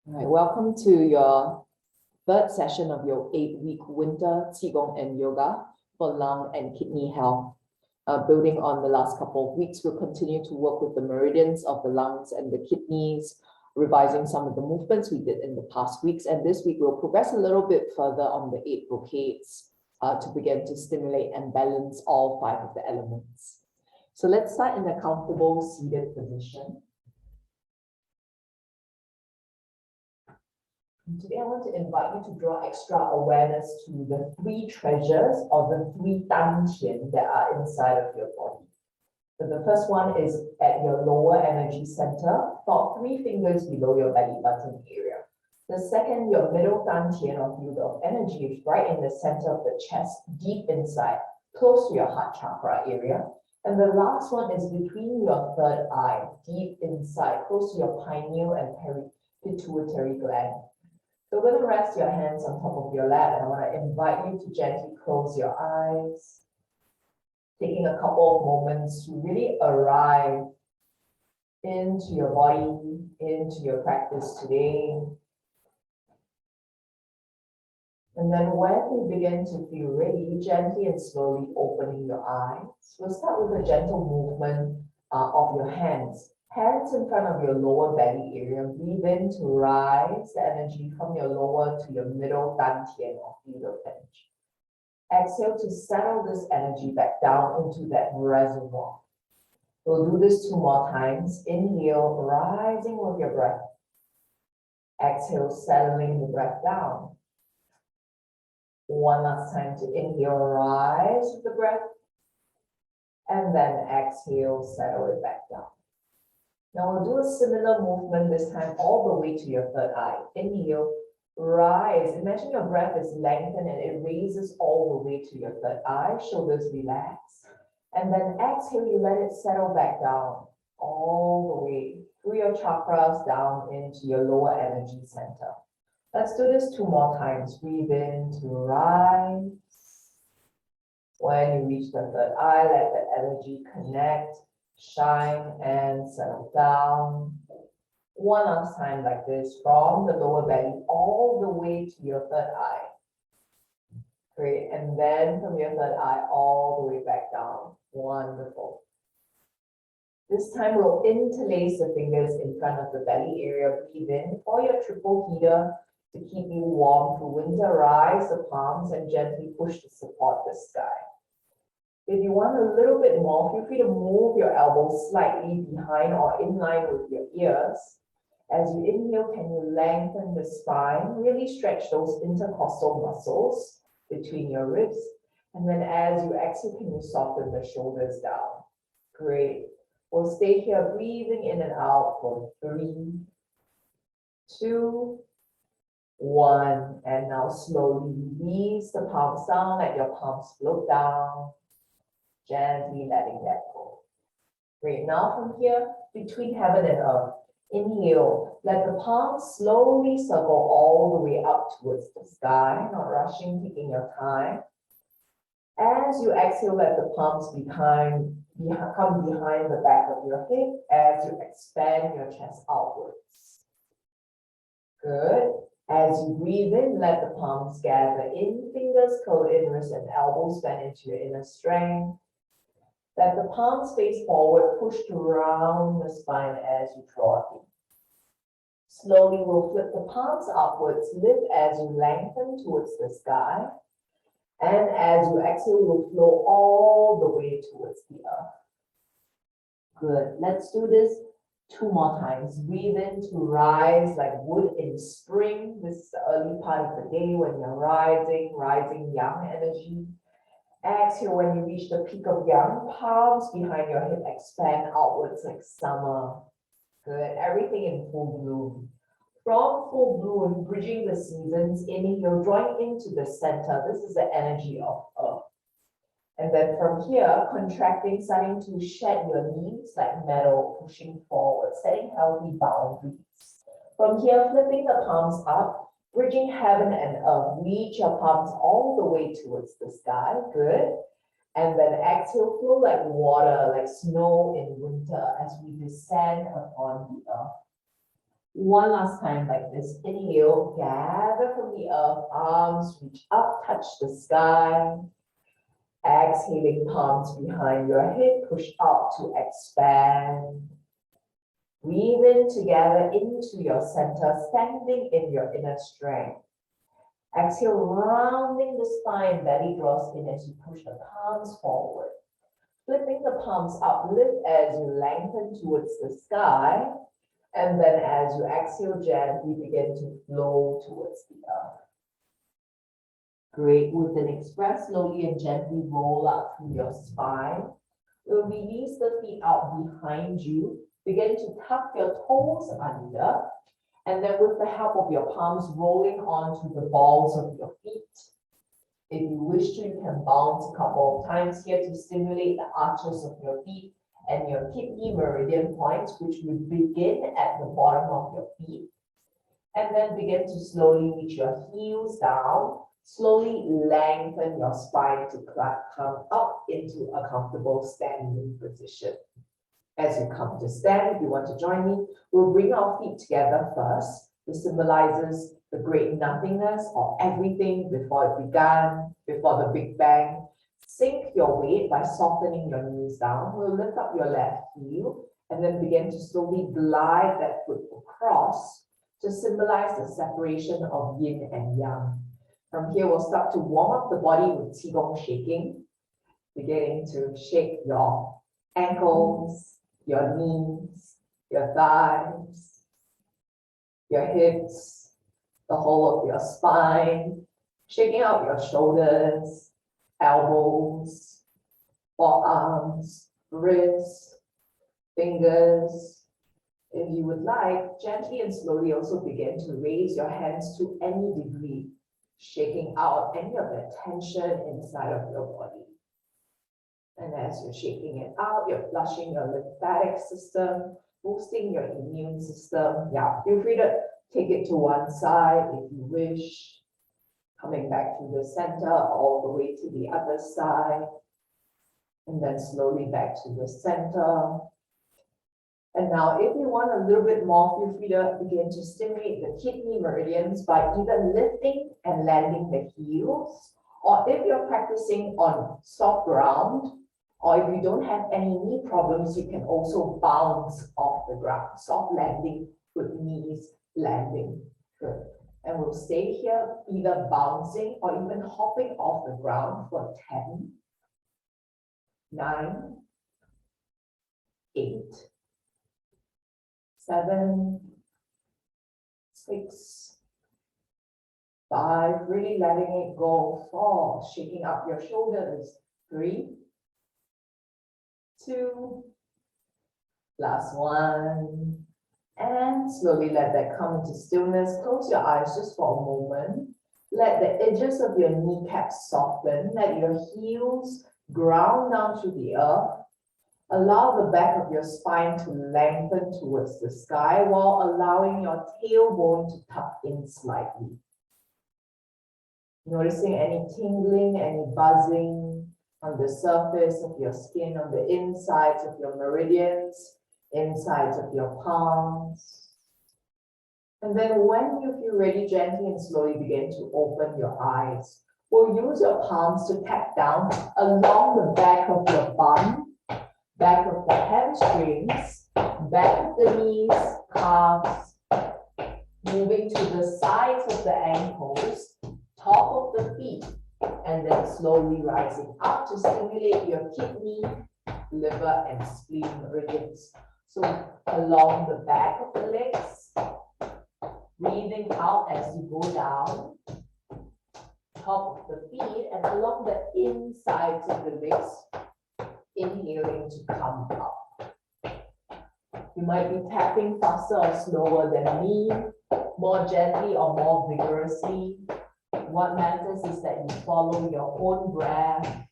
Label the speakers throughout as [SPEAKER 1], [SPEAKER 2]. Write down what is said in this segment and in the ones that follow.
[SPEAKER 1] All right, welcome to your third session of your 8-week winter Qigong and yoga for lung and kidney health. Building on the last couple of weeks, we'll continue to work with the meridians of the lungs and the kidneys, revising some of the movements we did in the past weeks. And this week, we'll progress a little bit further on the 8 brocades to begin to stimulate and balance all 5 of the elements. So let's start in a comfortable seated position. Today, I want to invite you to draw extra awareness to the 3 treasures or the 3 dantian that are inside of your body. So the first one is at your lower energy center, about 3 fingers below your belly button area. The second, your middle dantian or field of energy, is right in the center of the chest, deep inside, close to your heart chakra area. And the last one is between your third eye, deep inside, close to your pineal and pituitary gland. So we're going to rest your hands on top of your lap, and I want to invite you to gently close your eyes, taking a couple of moments to really arrive into your body, into your practice today. And then when you begin to feel ready, gently and slowly opening your eyes. We'll start with a gentle movement of your hands. Hands in front of your lower belly area. Breathe in to rise the energy from your lower to your middle dantian or field of energy. Exhale to settle this energy back down into that reservoir. We'll do this 2 more times. Inhale, rising with your breath. Exhale, settling the breath down. One last time to inhale, rise with the breath. And then exhale, settle it back down. Now we'll do a similar movement this time all the way to your third eye. Inhale, rise. Imagine your breath is lengthened and it raises all the way to your third eye. Shoulders relax. And then exhale, you let it settle back down all the way through your chakras down into your lower energy center. Let's do this 2 more times. Breathe in to rise. When you reach the third eye, let the energy connect, shine, and settle down. One last time like this, from the lower belly all the way to your third eye. Great, and then from your third eye all the way back down. Wonderful. This time we'll interlace the fingers in front of the belly area. Breathe in for your triple heater to keep you warm through winter. Rise the palms and gently push to support the sky. If you want a little bit more, feel free to move your elbows slightly behind or in line with your ears. As you inhale, can you lengthen the spine? Really stretch those intercostal muscles between your ribs. And then as you exhale, can you soften the shoulders down? Great. We'll stay here breathing in and out for 3, 2, 1. And now slowly release the palms down, let your palms float down. Gently letting that go. Great. Now from here, between heaven and earth, inhale. Let the palms slowly circle all the way up towards the sky, not rushing, taking your time. As you exhale, let the palms come behind the back of your hip as you expand your chest outwards. Good. As you breathe in, let the palms gather in, fingers curled in, wrists and elbows bend into your inner strength. Let the palms face forward, push to round the spine as you draw in. Slowly, we'll flip the palms upwards, lift as you lengthen towards the sky. And as you exhale, you'll flow all the way towards the earth. Good. Let's do this 2 more times. Breathe in to rise like wood in spring. This is the early part of the day when you're rising yang energy. Exhale when you reach the peak of yang, palms behind your hip expand outwards like summer. Good, everything in full bloom. From full bloom, bridging the seasons, inhale, drawing into the center. This is the energy of earth. And then from here, contracting, starting to shed your knees like metal, pushing forward, setting healthy boundaries. From here, flipping the palms up, bridging heaven and earth. Reach your palms all the way towards the sky. Good. And then exhale, flow like water, like snow in winter as we descend upon the earth. One last time like this. Inhale, gather from the earth, arms reach up, touch the sky. Exhaling, palms behind your head, push out to expand. Breathe in together into your center, standing in your inner strength. Exhale, rounding the spine, belly draws in as you push the palms forward. Flipping the palms up, lift as you lengthen towards the sky. And then as you exhale, gently begin to flow towards the earth. Great. With an express, slowly and gently roll up through your spine. We'll release the feet out behind you. Begin to tuck your toes under. And then with the help of your palms, rolling onto the balls of your feet. If you wish to, you can bounce a couple of times here to stimulate the arches of your feet and your kidney meridian points, which will begin at the bottom of your feet. And then begin to slowly reach your heels down. Slowly lengthen your spine to come up into a comfortable standing position. As you come to stand, if you want to join me, we'll bring our feet together first. This symbolizes the great nothingness or everything before it began, before the Big Bang. Sink your weight by softening your knees down. We'll lift up your left heel and then begin to slowly glide that foot across to symbolize the separation of yin and yang. From here, we'll start to warm up the body with Qigong shaking, beginning to shake your ankles, your knees, your thighs, your hips, the whole of your spine, shaking out your shoulders, elbows, forearms, wrists, fingers. If you would like, gently and slowly also begin to raise your hands to any degree, shaking out any of the tension inside of your body. And as you're shaking it out, you're flushing your lymphatic system, boosting your immune system. Yeah, feel free to take it to one side if you wish. Coming back to the center, all the way to the other side. And then slowly back to the center. And now if you want a little bit more, feel free to begin to stimulate the kidney meridians by either lifting and landing the heels, or if you're practicing on soft ground, or if you don't have any knee problems, you can also bounce off the ground. Soft landing with knees landing. Good. And we'll stay here either bouncing or even hopping off the ground for 10, 9, 8, 7, 6, 5, really letting it go. 4, shaking up your shoulders. 3, 2, last 1. And slowly let that come into stillness. Close your eyes just for a moment. Let the edges of your kneecaps soften. Let your heels ground down to the earth. Allow the back of your spine to lengthen towards the sky while allowing your tailbone to tuck in slightly. Noticing any tingling, any buzzing on the surface of your skin, on the insides of your meridians, insides of your palms. And then when you feel ready, gently and slowly begin to open your eyes. We'll use your palms to tap down along the back of your bum, back of the hamstrings, back of the knees, calves, moving to the sides of the ankles, top of the feet, and then slowly rising up to stimulate your kidney, liver, and spleen meridians. So along the back of the legs, breathing out as you go down, top of the feet, and along the insides of the legs, inhaling to come up. You might be tapping faster or slower than me, more gently or more vigorously. What matters is that you follow your own breath.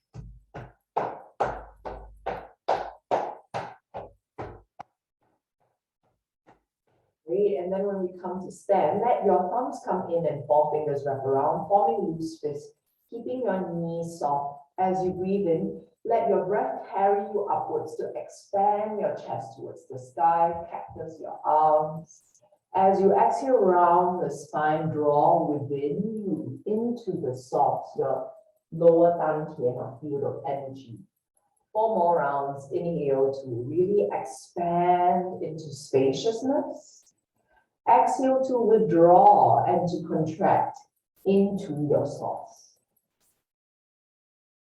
[SPEAKER 1] Great, and then when we come to stand, let your thumbs come in and 4 fingers wrap around, forming loose fists, keeping your knees soft. As you breathe in, let your breath carry you upwards to expand your chest towards the sky, cactus your arms. As you exhale round the spine, draw within you into the source, your lower dantian or field of energy. 4 more rounds. Inhale to really expand into spaciousness. Exhale to withdraw and to contract into your source.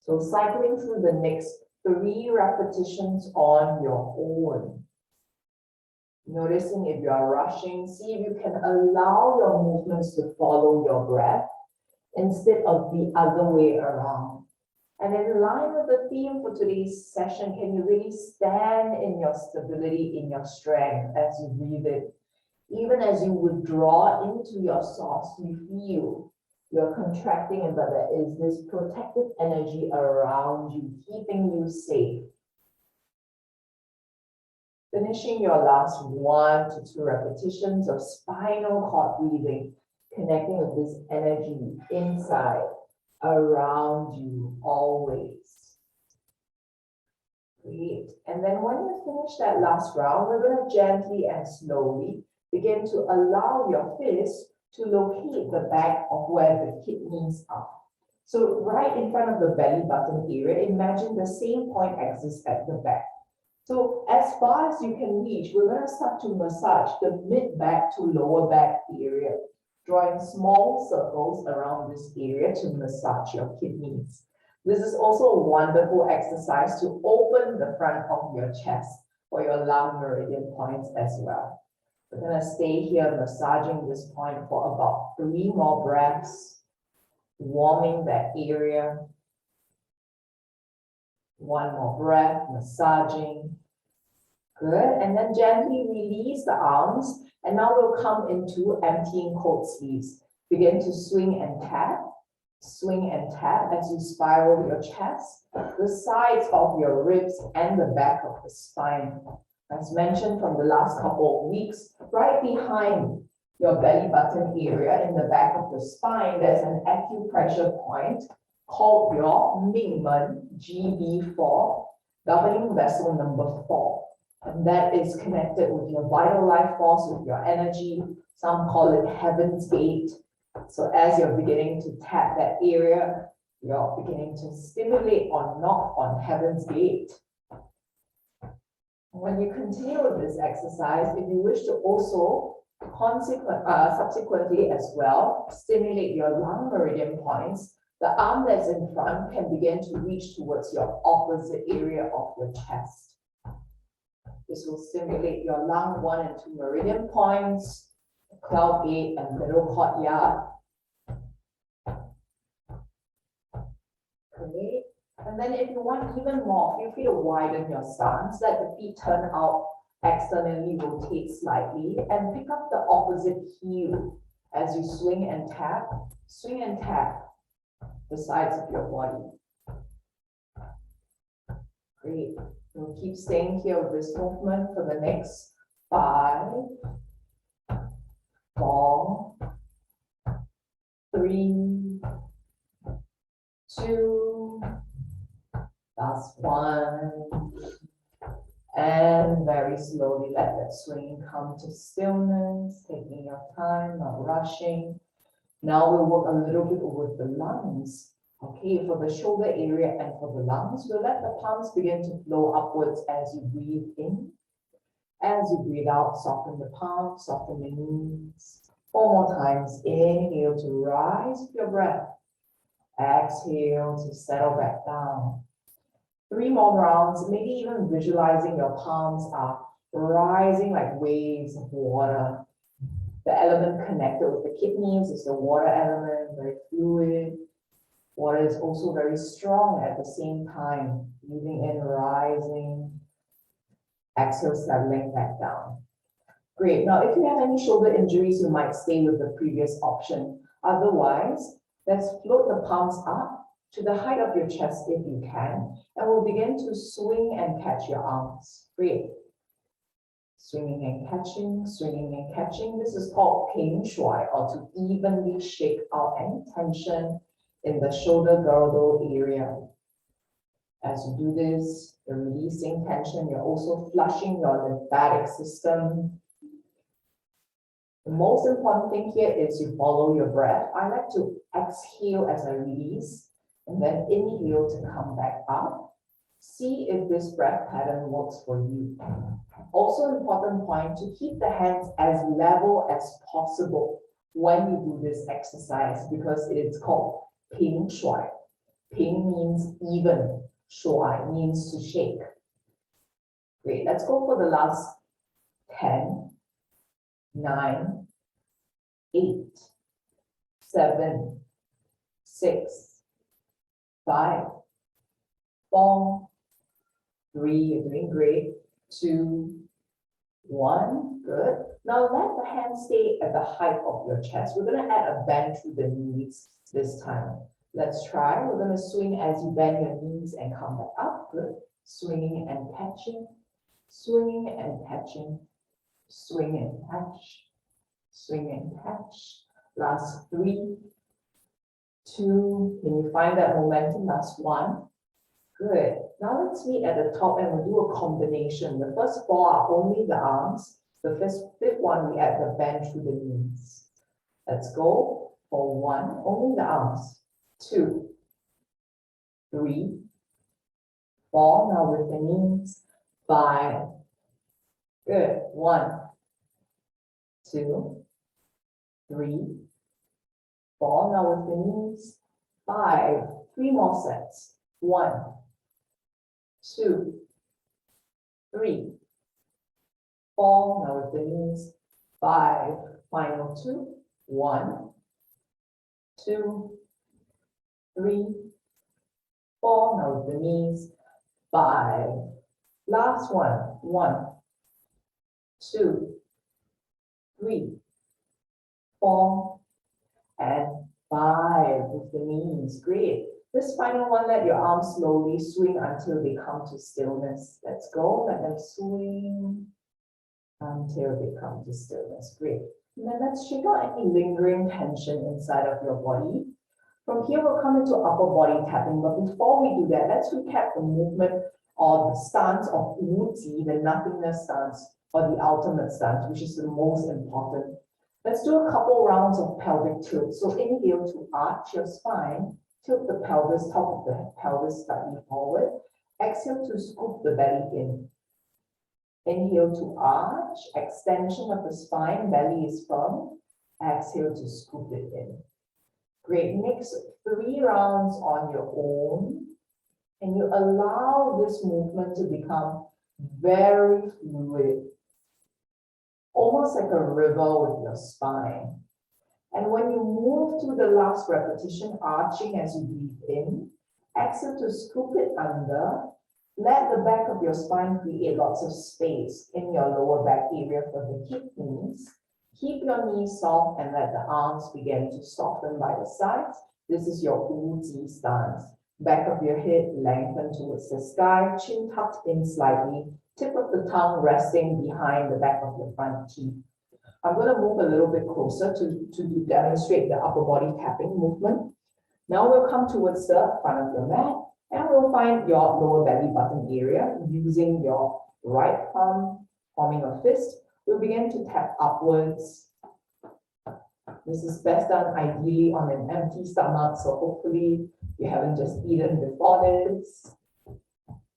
[SPEAKER 1] So cycling through the next 3 repetitions on your own. Noticing if you are rushing, see if you can allow your movements to follow your breath instead of the other way around. And in line with the theme for today's session, can you really stand in your stability, in your strength as you breathe in? Even as you withdraw into your source, you feel you're contracting, and that there is this protective energy around you, keeping you safe. Finishing your last 1 to 2 repetitions of spinal cord breathing, connecting with this energy inside, around you, always. Great. And then when you finish that last round, we're going to gently and slowly begin to allow your fist to locate the back of where the kidneys are. So right in front of the belly button area, imagine the same point exists at the back. So as far as you can reach, we're going to start to massage the mid-back to lower back area, drawing small circles around this area to massage your kidneys. This is also a wonderful exercise to open the front of your chest for your lung meridian points as well. We're going to stay here massaging this point for about 3 more breaths, warming that area. 1 more breath, massaging. Good. And then gently release the arms. And now we'll come into emptying coat sleeves. Begin to swing and tap as you spiral your chest, the sides of your ribs, and the back of the spine. As mentioned from the last couple of weeks, right behind your belly button area in the back of the spine, there's an acupressure point called your Ming, GB4, governing vessel number 4. And that is connected with your vital life force, with your energy. Some call it Heaven's Gate. So as you're beginning to tap that area, you're beginning to stimulate or knock on Heaven's Gate. When you continue with this exercise, if you wish to also subsequently as well stimulate your lung meridian points, the arm that's in front can begin to reach towards your opposite area of your chest. This will stimulate your lung 1 and 2 meridian points, cloud gate and middle courtyard. Great. And then if you want even more, feel free to widen your stance, let the feet turn out externally, rotate slightly, and pick up the opposite heel as you swing and tap the sides of your body. Great. We'll keep staying here with this movement for the next 5, 4, 3, 2, last 1. And very slowly let that swing come to stillness, taking your time, not rushing. Now we'll work a little bit with the lungs. Okay, for the shoulder area and for the lungs, we'll let the palms begin to flow upwards as you breathe in. As you breathe out, soften the palms, soften the knees. 4 more times. Inhale to rise with your breath. Exhale to settle back down. 3 more rounds, maybe even visualizing your palms are rising like waves of water. The element connected with the kidneys is the water element, very fluid. Water is also very strong at the same time. Breathing in, rising. Exhale, settling back down. Great. Now, if you have any shoulder injuries, you might stay with the previous option. Otherwise, let's float the palms up to the height of your chest if you can, and we'll begin to swing and catch your arms. Great. Swinging and catching, swinging and catching. This is called ping shuai, or to evenly shake out any tension in the shoulder girdle area. As you do this, you're releasing tension. You're also flushing your lymphatic system. The most important thing here is you follow your breath. I like to exhale as I release and then inhale to come back up. See if this breath pattern works for you. Also important point to keep the hands as level as possible when you do this exercise because it's called Ping Shuai. Ping means even, Shuai means to shake. Great, let's go for the last 10, 9, 8, 7, 6, 5, 4, 3, you're doing great, 2, 1, good. Now let the hands stay at the height of your chest. We're going to add a bend through the knees this time. Let's try. We're going to swing as you bend your knees and come back up. Good. Swinging and catching, swinging and catching, swing and catch, swing and catch. Last 3, 2, can you find that momentum? Last 1. Good. Now let's meet at the top and we'll do a combination. The first 4 are only the arms. The fifth one, we add the bend through the knees. Let's go for 1, only the arms. 2, 3, 4, now with the knees. 5, good. 1, 2, 3, 4, now with the knees. 5, 3 more sets. 1, 2, 3, 4, now with the knees. 5, final 2, 1, 2, 3, 4, now with the knees. 5, last one. 1, 2, 3, 4, and 5 with the knees. Great. This final one, let your arms slowly swing until they come to stillness. Let's go. Let them swing until they come to stillness. Great. And then let's shake out any lingering tension inside of your body. From here, we'll come into upper body tapping. But before we do that, let's recap the movement or the stance of Wu Ji, the nothingness stance, or the ultimate stance, which is the most important. Let's do a couple rounds of pelvic tilt. So inhale to arch your spine. Tilt the pelvis, top of the pelvis slightly forward. Exhale to scoop the belly in. Inhale to arch, extension of the spine, belly is firm. Exhale to scoop it in. Great, mix 3 rounds on your own. And you allow this movement to become very fluid. Almost like a river with your spine. And when you move to the last repetition, arching as you breathe in, exhale to scoop it under. Let the back of your spine create lots of space in your lower back area for the kidneys. Keep your knees soft and let the arms begin to soften by the sides. This is your Wu Ji stance. Back of your head lengthen towards the sky, chin tucked in slightly, tip of the tongue resting behind the back of your front teeth. I'm going to move a little bit closer to demonstrate the upper body tapping movement. Now we'll come towards the front of your mat and we'll find your lower belly button area using your right palm forming a fist. We'll begin to tap upwards. This is best done ideally on an empty stomach, so hopefully you haven't just eaten before this.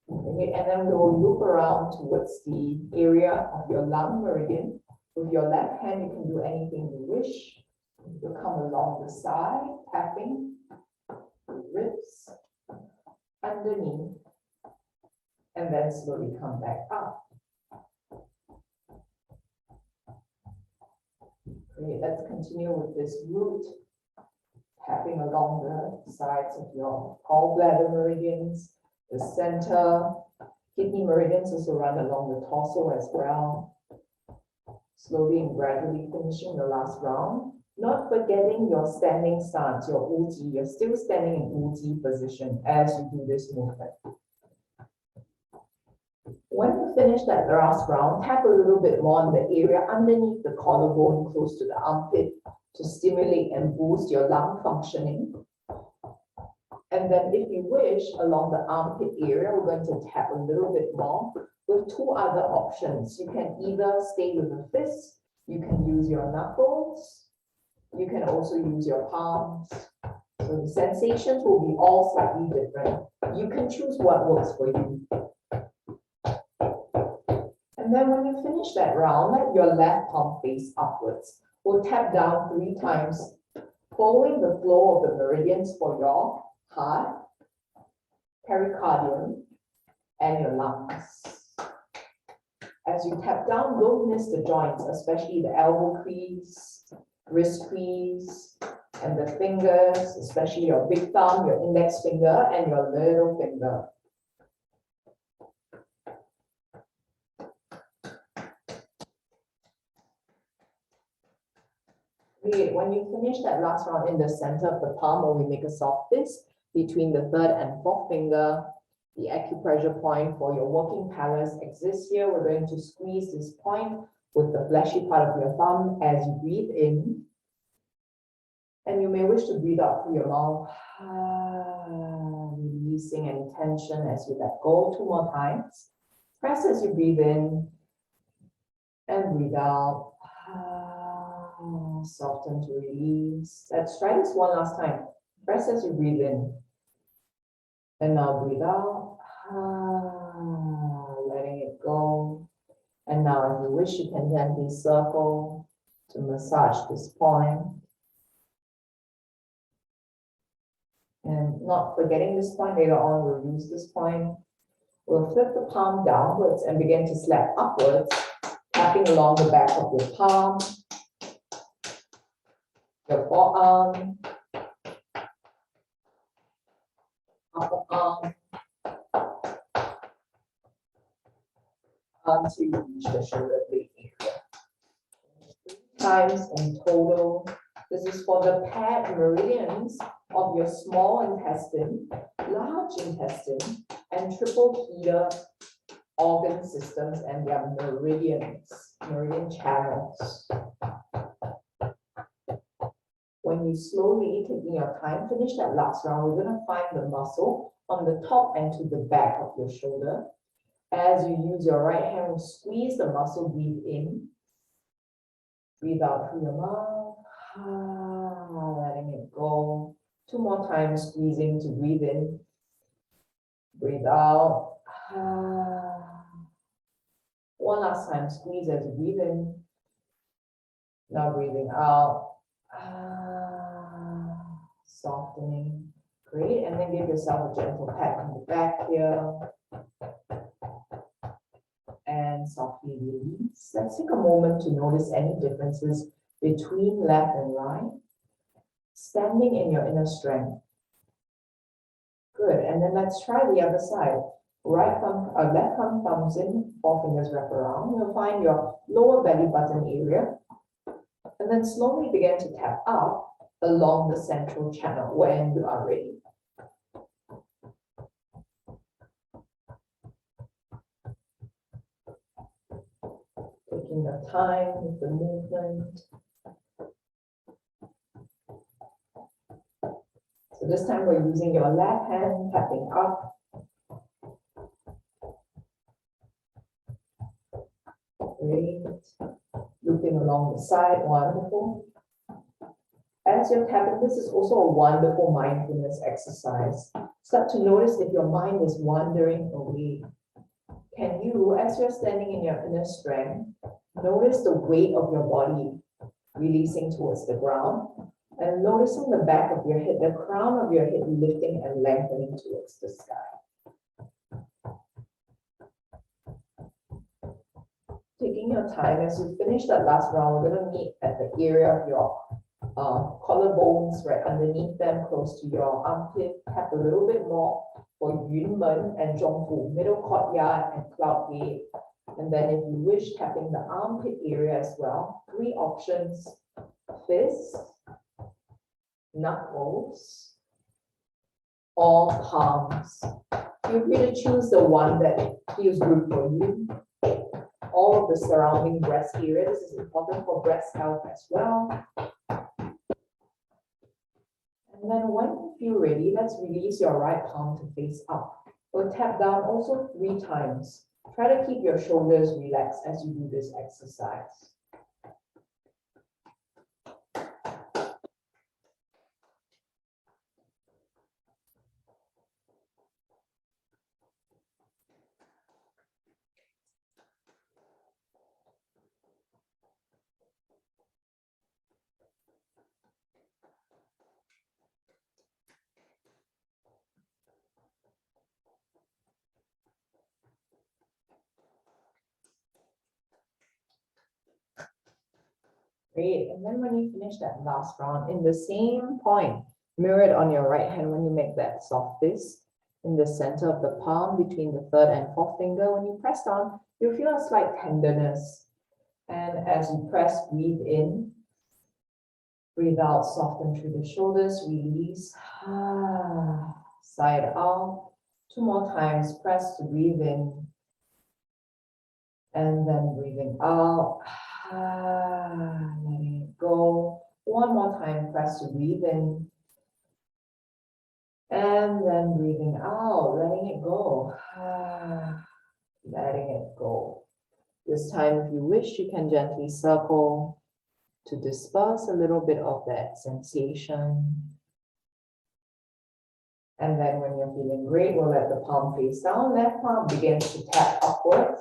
[SPEAKER 1] Okay, and then we'll loop around towards the area of your lung meridian. With your left hand, you can do anything you wish. You'll come along the side, tapping the ribs, underneath, and then slowly come back up. Great, let's continue with this root, tapping along the sides of your gallbladder meridians, the center, kidney meridians also run along the torso as well. Slowly and gradually finishing the last round. Not forgetting your standing stance, your Wu Ji. You're still standing in Wu Ji position as you do this movement. When you finish that last round, tap a little bit more on the area underneath the collarbone close to the armpit to stimulate and boost your lung functioning. And then if you wish, along the armpit area, we're going to tap a little bit more with 2 other options. You can either stay with the fist, You can use your knuckles. You can also use your palms. So the sensations will be all slightly different. You can choose what works for you. And then when you finish that round, let your left palm face upwards. We'll tap down 3 times, following the flow of the meridians for your heart, pericardium, and your lungs. As you tap down, don't miss the joints, especially the elbow crease, wrist crease, and the fingers, especially your big thumb, your index finger, and your little finger. Great. When you finish that last round in the center of the palm, or we make a soft fist between the 3rd and 4th finger, the acupressure point for your working palace exists here. We're going to squeeze this point with the fleshy part of your thumb as you breathe in. And you may wish to breathe out through your mouth, releasing any tension as you let go. 2 more times. Press as you breathe in and breathe out. Soften to release. Let's try this one last time. Press as you breathe in. And now breathe out. Letting it go. And now if you wish, you can gently circle to massage this point. And not forgetting this point, later on we'll use this point. We'll flip the palm downwards and begin to slap upwards, tapping along the back of your palm, your forearm, upper arm, until you reach the shoulder blade area. 3 times in total. This is for the paired meridians of your small intestine, large intestine, and triple heater organ systems and their meridians, meridian channels. When you slowly, taking your time, finish that last round, we're going to find the muscle on the top and to the back of your shoulder. As you use your right hand, squeeze the muscle, breathe in. Breathe out through your mouth, letting it go. 2 more times, squeezing to breathe in. Breathe out. 1 last time, squeeze as you breathe in. Now breathing out. Softening. Great. And then give yourself a gentle pat on the back here. And softly release. Let's take a moment to notice any differences between left and right. Standing in your inner strength. Good. And then let's try the other side. Right thumb, left thumb, thumbs in, 4 fingers wrap around. You'll find your lower belly button area. And then slowly begin to tap up along the central channel when you are ready. Taking your time with the movement. So this time we're using your left hand, tapping up. Great. Looping along the side, wonderful. As you're tapping, this is also a wonderful mindfulness exercise. Start to notice if your mind is wandering away. Can you, as you're standing in your inner strength, notice the weight of your body releasing towards the ground and noticing the back of your head, the crown of your head lifting and lengthening towards the sky. Taking your time, as you finish that last round, we're going to meet at the area of your collarbones, right underneath them, close to your armpit. Tap a little bit more for Yunmen and Zhongfu, middle courtyard and cloud gate. And then if you wish, tapping the armpit area as well. 3 options: fists, knuckles, or palms. Feel free to choose the one that feels good for you. All of the surrounding breast area. This is important for breast health as well. And then when you feel ready, let's release your right palm to face up. We'll tap down also 3 times. Try to keep your shoulders relaxed as you do this exercise. Great. And then when you finish that last round, in the same point, mirror it on your right hand when you make that soft fist in the center of the palm between the third and fourth finger. When you press down, you'll feel a slight tenderness. And as you press, breathe in, breathe out, soften through the shoulders, release, side out. 2 more times, press to breathe in, and then breathing out, letting it go. 1 more time, press to breathe in, and then breathing out, letting it go, letting it go. This time, if you wish, you can gently circle to disperse a little bit of that sensation. And then when you're feeling great, we'll let the palm face down. Left palm begins to tap upwards.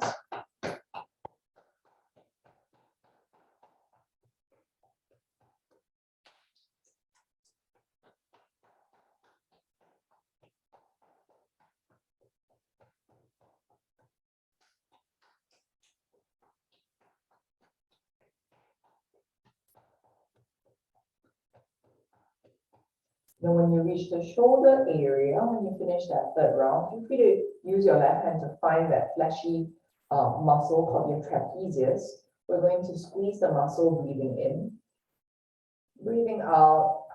[SPEAKER 1] Then when you reach the shoulder area, when you finish that third round, feel free to use your left hand to find that fleshy muscle called your trapezius. We're going to squeeze the muscle, breathing in, breathing out,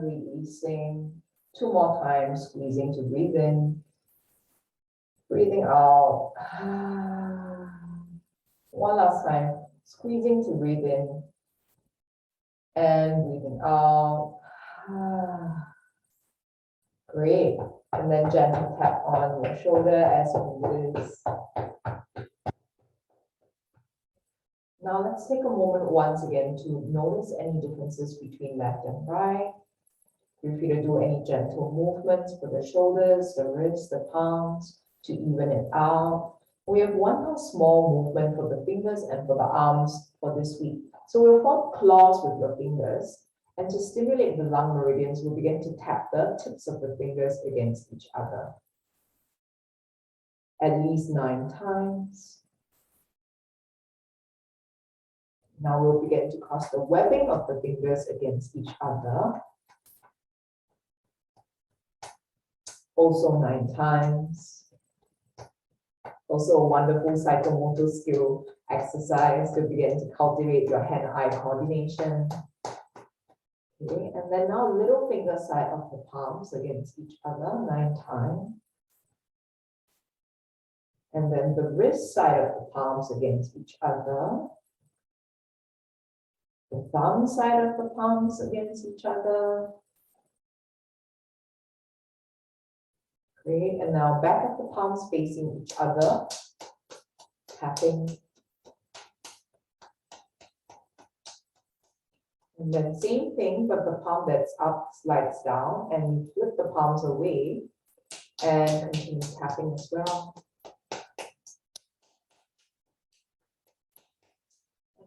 [SPEAKER 1] releasing. 2 more times, squeezing to breathe in, breathing out. 1 last time, squeezing to breathe in, and breathing out. Great. And then gently tap on your shoulder as you do this. Now let's take a moment once again to notice any differences between left and right. Feel free to do any gentle movements for the shoulders, the wrists, the palms to even it out. We have one more small movement for the fingers and for the arms for this week. So we'll form claws with your fingers. And to stimulate the lung meridians, we'll begin to tap the tips of the fingers against each other. At least 9 times. Now we'll begin to cross the webbing of the fingers against each other. Also 9 times. Also a wonderful psychomotor skill exercise to begin to cultivate your hand-eye coordination. Okay, and then now little finger side of the palms against each other 9 times. And then the wrist side of the palms against each other. The thumb side of the palms against each other. Great, and now back of the palms facing each other. Tapping. And then same thing, but the palm that's up slides down, and flip the palms away and continue tapping as well.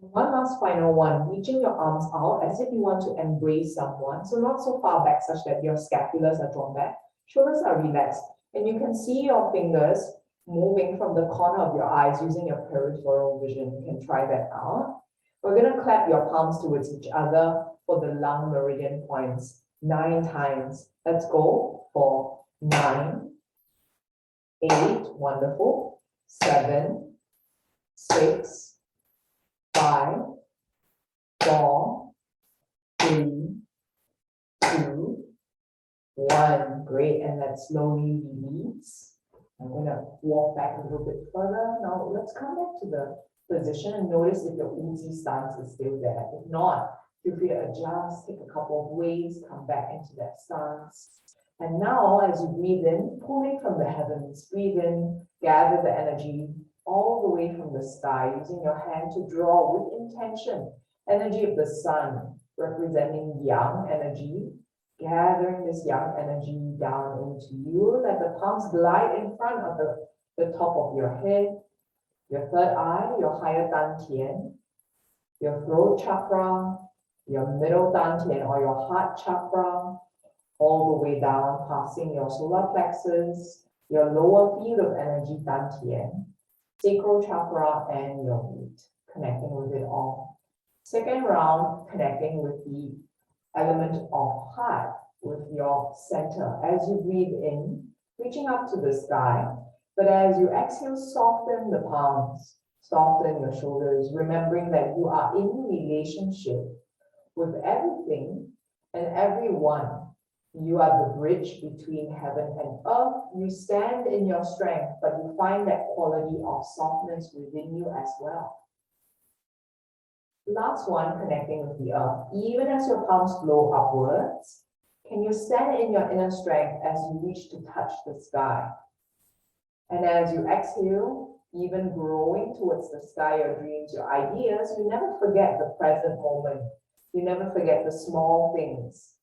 [SPEAKER 1] And one last final one, reaching your arms out as if you want to embrace someone. So not so far back such that your scapulars are drawn back, shoulders are relaxed, and you can see your fingers moving from the corner of your eyes using your peripheral vision. You can try that out. We're going to clap your palms towards each other for the lung meridian points 9 times. Let's go for 9, 8, wonderful, 7, 6, 5, 4, 3, 2, 1. Great, and let's slowly release. I'm going to walk back a little bit further. Now let's come back to the position and notice if your Uzi stance is still there. If not, feel free to adjust, take a couple of waves, come back into that stance. And now as you breathe in, pulling from the heavens, breathe in, gather the energy all the way from the sky, using your hand to draw with intention, energy of the sun, representing yang energy, gathering this yang energy down into you. Let the palms glide in front of the top of your head, your third eye, your higher dantian, your throat chakra, your middle dantian or your heart chakra, all the way down, passing your solar plexus, your lower field of energy dantian, sacral chakra, and your root, connecting with it all. Second round, connecting with the element of heart, with your center. As you breathe in, reaching up to the sky, but as you exhale, soften the palms, soften your shoulders, remembering that you are in relationship with everything and everyone. You are the bridge between heaven and earth. You stand in your strength, but you find that quality of softness within you as well. Last one, connecting with the earth. Even as your palms flow upwards, can you stand in your inner strength as you reach to touch the sky? And as you exhale, even growing towards the sky, your dreams, your ideas, you never forget the present moment. You never forget the small things.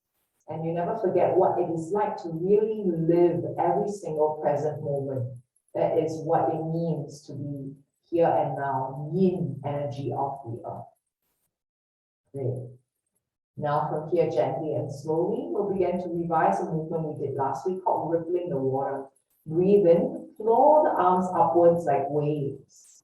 [SPEAKER 1] And you never forget what it is like to really live every single present moment. That is what it means to be here and now, yin energy of the earth. Great. Now from here, gently and slowly, we'll begin to revise a movement we did last week called rippling the water. Breathe in, flow the arms upwards like waves.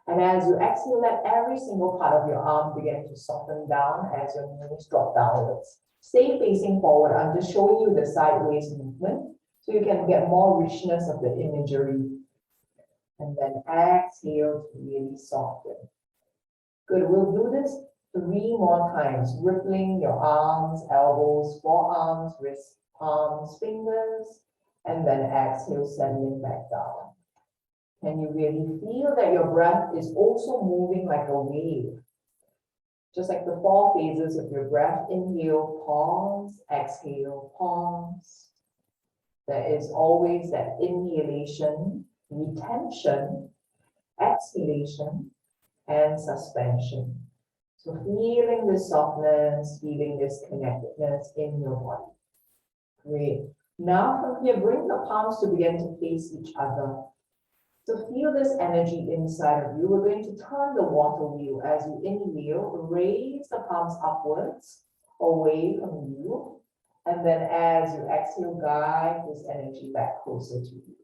[SPEAKER 1] And as you exhale, let every single part of your arm begin to soften down as your knees drop downwards. Stay facing forward. I'm just showing you the sideways movement so you can get more richness of the imagery. And then exhale to really soften. Good, we'll do this 3 more times, rippling your arms, elbows, forearms, wrists, palms, fingers, and then exhale, settling back down. Can you really feel that your breath is also moving like a wave? Just like the 4 phases of your breath, inhale, pause, exhale, pause. There is always that inhalation, retention, exhalation, and suspension. So feeling this softness, feeling this connectedness in your body. Great. Now from here, bring the palms to begin to face each other. So feel this energy inside of you. We're going to turn the water wheel. As you inhale, raise the palms upwards, away from you. And then as you exhale, guide this energy back closer to you.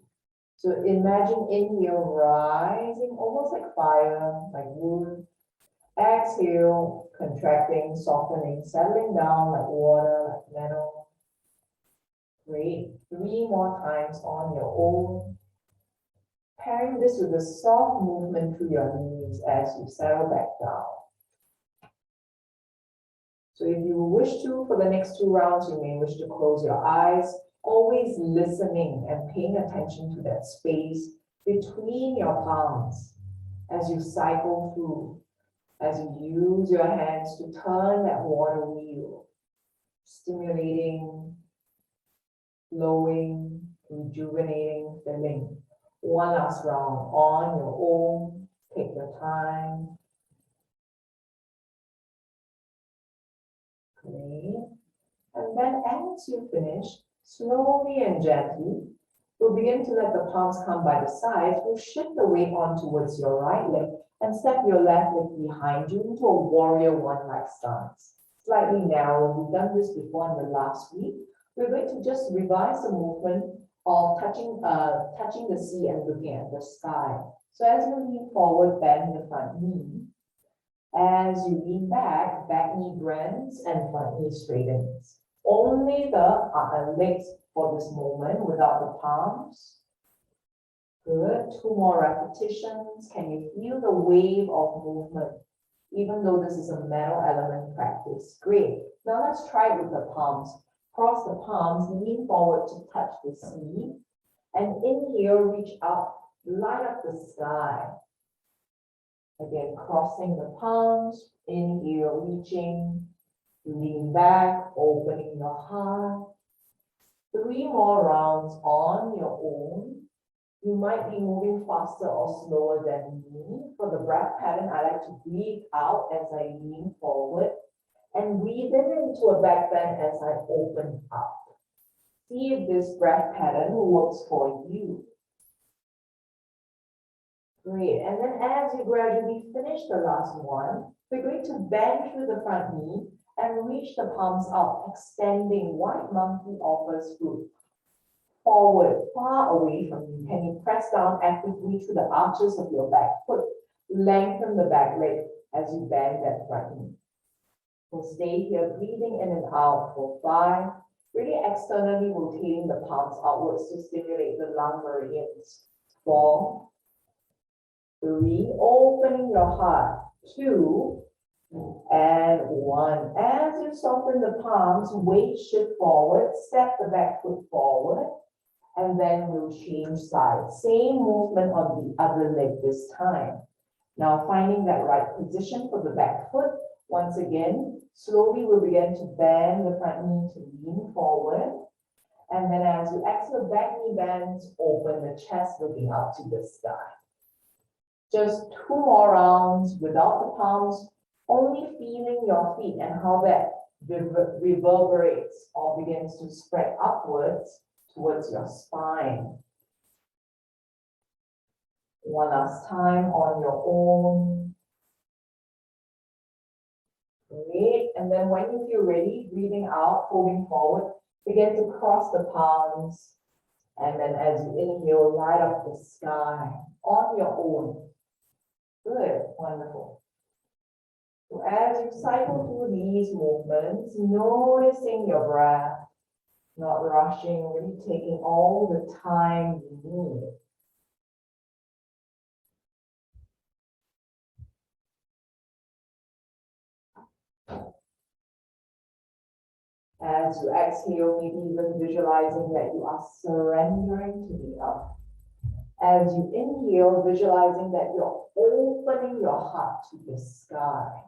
[SPEAKER 1] So imagine inhale, rising almost like fire, like wood. Exhale, contracting, softening, settling down like water, like metal. Great. 3 more times on your own. Pairing this with a soft movement through your knees as you settle back down. So if you wish to, for the next 2 rounds, you may wish to close your eyes, always listening and paying attention to that space between your palms as you cycle through, as you use your hands to turn that water wheel, stimulating, flowing, rejuvenating, filling. 1 last round on your own. Take your time. Great. And then as you finish, slowly and gently, we'll begin to let the palms come by the sides. We'll shift the weight on towards your right leg and step your left leg behind you into a warrior 1-like stance. Slightly narrow. We've done this before in the last week. We're going to just revise the movement of touching the sea and looking at the sky. So as you lean forward, bend the front knee. As you lean back, back knee bends and front knee straightens. Only the legs for this moment without the palms. Good. 2 more repetitions. Can you feel the wave of movement? Even though this is a metal element practice. Great. Now let's try it with the palms. Cross the palms, lean forward to touch the sea. And inhale, reach up, light up the sky. Again, crossing the palms, inhale, reaching, lean back, opening your heart. 3 more rounds on your own. You might be moving faster or slower than me. For the breath pattern, I like to breathe out as I lean forward and breathe in into a back bend as I open up. See if this breath pattern works for you. Great. And then as you gradually finish the last one, we're going to bend through the front knee and reach the palms out, extending. White monkey offers fruit. Forward, far away from you. Can you press down actively to the arches of your back foot? Lengthen the back leg as you bend that front knee. We'll stay here, breathing in and out for 5. Really externally rotating the palms outwards to stimulate the lung meridians. 4, 3, opening your heart. 2, and 1. As you soften the palms, weight shift forward, step the back foot forward, and then we'll change sides. Same movement on the other leg this time. Now finding that right position for the back foot. Once again, slowly we'll begin to bend the front knee to lean forward. And then as you exhale, back knee bends, open the chest, looking up to the sky. Just 2 more rounds without the palms, only feeling your feet and how that reverberates or begins to spread upwards towards your spine. One last time on your own. Great. And then when you feel ready, breathing out, holding forward, begin to cross the palms. And then as you inhale, light up the sky on your own. Good. Wonderful. So as you cycle through these movements, noticing your breath, not rushing, really taking all the time you need. As you exhale, maybe even visualizing that you are surrendering to the earth. As you inhale, visualizing that you're opening your heart to the sky.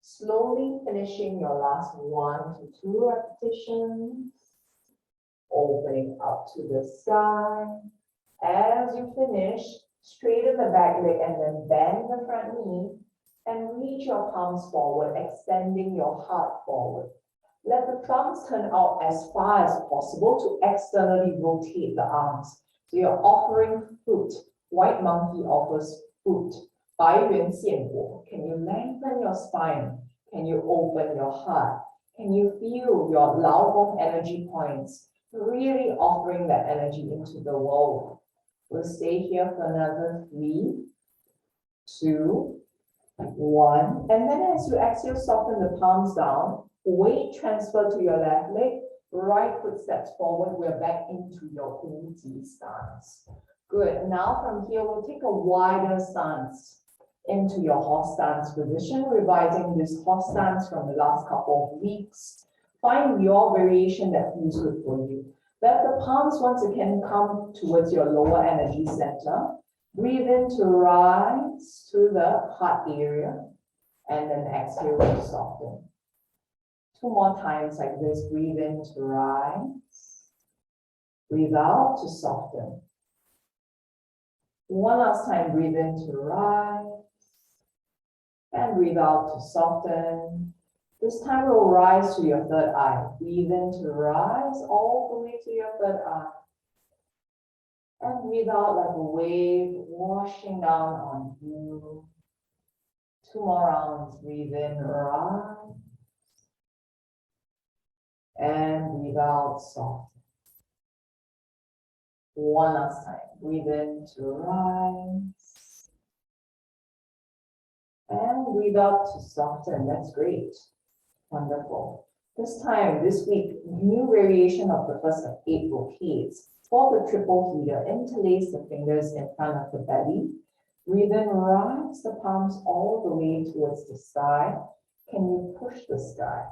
[SPEAKER 1] Slowly finishing your last 1 to 2 repetitions. Opening up to the sky. As you finish, straighten the back leg and then bend the front knee and reach your palms forward, extending your heart forward. Let the thumbs turn out as far as possible to externally rotate the arms. So you're offering fruit. White monkey offers fruit. 白圆现果. Can you lengthen your spine? Can you open your heart? Can you feel your Lao Gong energy points? Really offering that energy into the world. We'll stay here for another 3, 2, 1. And then as you exhale, soften the palms down. Weight transfer to your left leg. Right foot steps forward. We're back into your Wu-Ji stance. Good. Now from here, we'll take a wider stance into your horse stance position, revising this horse stance from the last couple of weeks. Find your variation that feels good for you. Let the palms once again come towards your lower energy center. Breathe in to rise to the heart area, and then exhale to soften. 2 more times like this. Breathe in to rise. Breathe out to soften. 1 last time. Breathe in to rise. And breathe out to soften. This time we'll rise to your third eye. Breathe in to rise all the way to your third eye. And breathe out like a wave washing down on you. 2 more rounds. Breathe in, rise. And breathe out, soften. 1 last time. Breathe in to rise. And breathe out to soften. That's great. Wonderful. This time, this week, new variation of the first of 8 brocades. For the triple heater, interlace the fingers in front of the belly. Breathe in, rise the palms all the way towards the sky. Can you push the sky?